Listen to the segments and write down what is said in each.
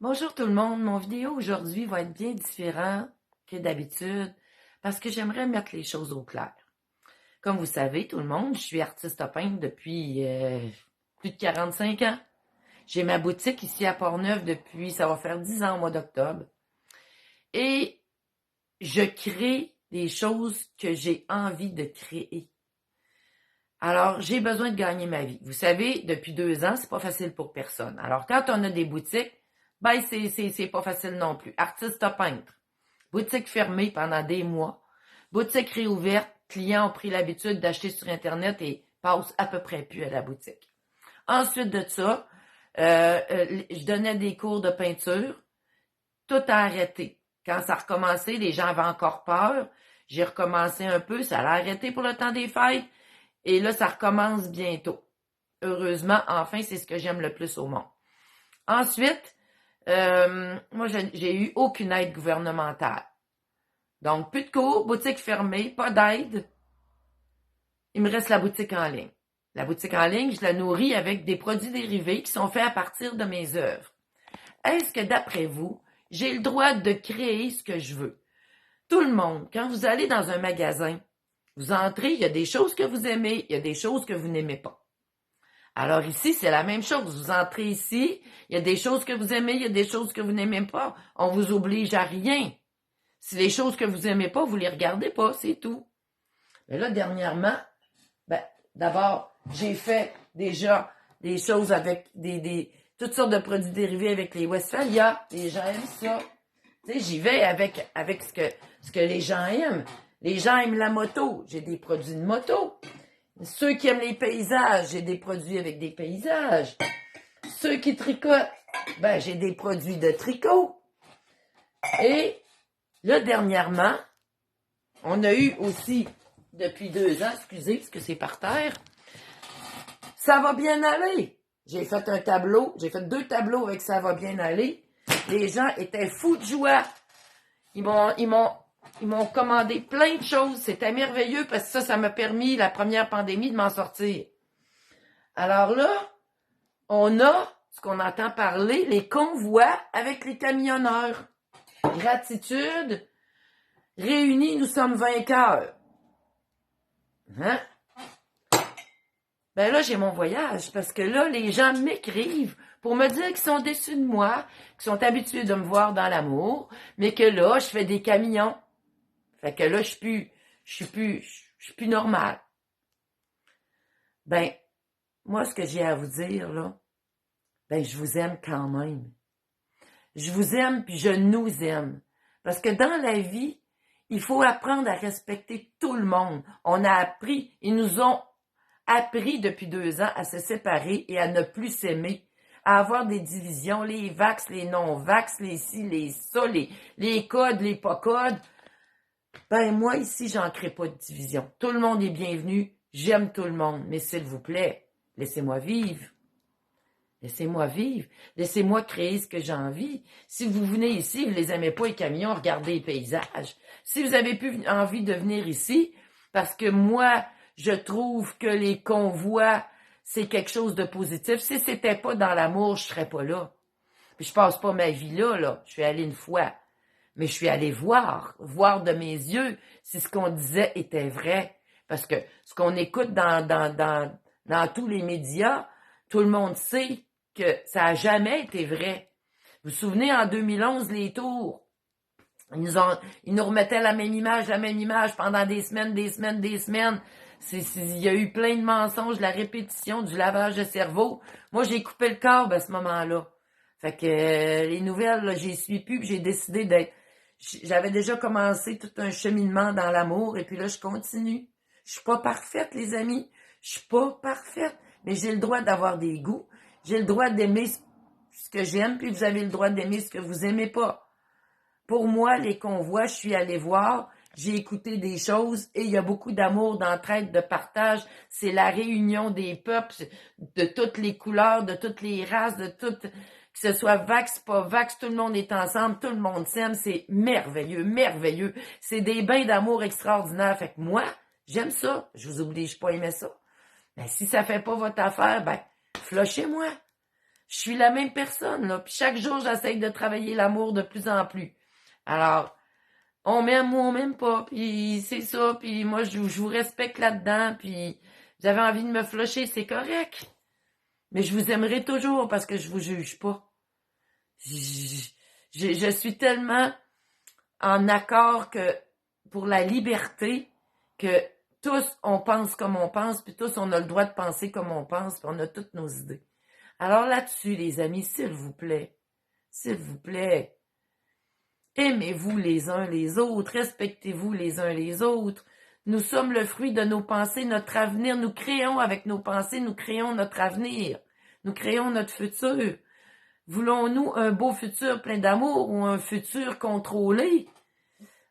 Bonjour tout le monde, mon vidéo aujourd'hui va être bien différent que d'habitude parce que j'aimerais mettre les choses au clair. Comme vous savez, tout le monde, je suis artiste peintre depuis plus de 45 ans. J'ai ma boutique ici à Port-Neuf depuis, ça va faire 10 ans au mois d'octobre. Et je crée des choses que j'ai envie de créer. Alors, j'ai besoin de gagner ma vie. Vous savez, depuis 2 ans, c'est pas facile pour personne. Alors, quand on a des boutiques, ben, c'est pas facile non plus. Artiste peintre. Boutique fermée pendant des mois. Boutique réouverte. Clients ont pris l'habitude d'acheter sur Internet et passent à peu près plus à la boutique. Ensuite de ça, je donnais des cours de peinture. Tout a arrêté. Quand ça a recommencé, les gens avaient encore peur. J'ai recommencé un peu. Ça a arrêté pour le temps des fêtes. Et là, ça recommence bientôt. Heureusement, enfin, c'est ce que j'aime le plus au monde. Ensuite, moi, j'ai eu aucune aide gouvernementale. Donc, plus de cours, boutique fermée, pas d'aide. Il me reste la boutique en ligne. La boutique en ligne, je la nourris avec des produits dérivés qui sont faits à partir de mes œuvres. Est-ce que, d'après vous, j'ai le droit de créer ce que je veux? Tout le monde, quand vous allez dans un magasin, vous entrez, il y a des choses que vous aimez, il y a des choses que vous n'aimez pas. Alors ici, c'est la même chose. Vous entrez ici, il y a des choses que vous aimez, il y a des choses que vous n'aimez pas. On vous oblige à rien. Si les choses que vous aimez pas, vous les regardez pas, c'est tout. Mais là, dernièrement, d'abord, j'ai fait déjà des choses avec toutes sortes de produits dérivés avec les Westphalia. Les gens aiment ça. Tu sais, j'y vais avec ce que les gens aiment. Les gens aiment la moto. J'ai des produits de moto. Ceux qui aiment les paysages, j'ai des produits avec des paysages. Ceux qui tricotent, j'ai des produits de tricot. Et là, dernièrement, on a eu aussi, depuis 2 ans, excusez, parce que c'est par terre, ça va bien aller. J'ai fait 2 tableaux avec ça va bien aller. Les gens étaient fous de joie. Ils m'ont commandé plein de choses. C'était merveilleux parce que ça m'a permis, la première pandémie, de m'en sortir. Alors là, on a, ce qu'on entend parler, les convois avec les camionneurs. Gratitude, réunis, nous sommes vainqueurs. Hein? Ben là, j'ai mon voyage, parce que là, les gens m'écrivent pour me dire qu'ils sont déçus de moi, qu'ils sont habitués de me voir dans l'amour, mais que là, je fais des camions. Fait que là, je suis plus normal. Ben, moi, ce que j'ai à vous dire, là, je vous aime quand même. Je vous aime, puis je nous aime. Parce que dans la vie, il faut apprendre à respecter tout le monde. Ils nous ont appris depuis 2 ans à se séparer et à ne plus s'aimer, à avoir des divisions, les vax, les non-vax, les ci, les ça, les codes, les pas codes. Moi, ici, j'en crée pas de division. Tout le monde est bienvenu, j'aime tout le monde, mais s'il vous plaît, laissez-moi vivre. Laissez-moi vivre. Laissez-moi créer ce que j'ai envie. Si vous venez ici, vous les aimez pas, les camions, regardez les paysages. Si vous avez plus envie de venir ici, parce que moi, je trouve que les convois, c'est quelque chose de positif. Si c'était pas dans l'amour, je serais pas là. Puis je passe pas ma vie là. Je suis allée une fois. Mais je suis allée voir de mes yeux si ce qu'on disait était vrai. Parce que ce qu'on écoute dans tous les médias, tout le monde sait que ça n'a jamais été vrai. Vous vous souvenez, en 2011, les tours, ils nous remettaient la même image pendant des semaines. Il y a eu plein de mensonges, de la répétition, du lavage de cerveau. Moi, j'ai coupé le câble à ce moment-là. Fait que les nouvelles, là, j'y suis plus, puis j'ai décidé d'être... J'avais déjà commencé tout un cheminement dans l'amour, et puis là, je continue. Je suis pas parfaite, les amis. Je suis pas parfaite, mais j'ai le droit d'avoir des goûts. J'ai le droit d'aimer ce que j'aime, puis vous avez le droit d'aimer ce que vous aimez pas. Pour moi, les convois, je suis allée voir, j'ai écouté des choses et il y a beaucoup d'amour, d'entraide, de partage. C'est la réunion des peuples de toutes les couleurs, de toutes les races, que ce soit vax, pas vax, tout le monde est ensemble, tout le monde s'aime. C'est merveilleux, merveilleux. C'est des bains d'amour extraordinaires. Fait que moi, j'aime ça. Je vous oblige pas à aimer ça. Si ça fait pas votre affaire, flushez-moi. Je suis la même personne, là. Puis chaque jour, j'essaye de travailler l'amour de plus en plus. Alors, on m'aime ou on m'aime pas, puis c'est ça, puis moi, je vous respecte là-dedans, puis vous avez envie de me flusher, c'est correct. Mais je vous aimerai toujours parce que je vous juge pas. Je, je suis tellement en accord que pour la liberté que tous on pense comme on pense, puis tous on a le droit de penser comme on pense, puis on a toutes nos idées. Alors là-dessus, les amis, s'il vous plaît, aimez-vous les uns les autres, respectez-vous les uns les autres. Nous sommes le fruit de nos pensées, notre avenir. Nous créons avec nos pensées, nous créons notre avenir. Nous créons notre futur. Voulons-nous un beau futur plein d'amour ou un futur contrôlé?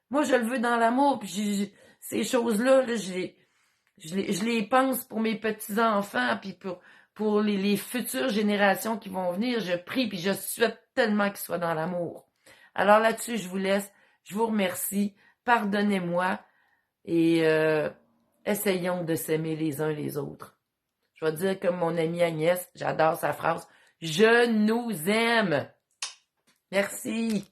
Moi, je le veux dans l'amour, puis ces choses-là, là, je les pense pour mes petits-enfants, puis pour les futures générations qui vont venir. Je prie, puis je souhaite tellement qu'ils soient dans l'amour. Alors là-dessus, je vous laisse. Je vous remercie. Pardonnez-moi et essayons de s'aimer les uns les autres. Je vais dire comme mon amie Agnès, j'adore sa phrase. Je nous aime. Merci.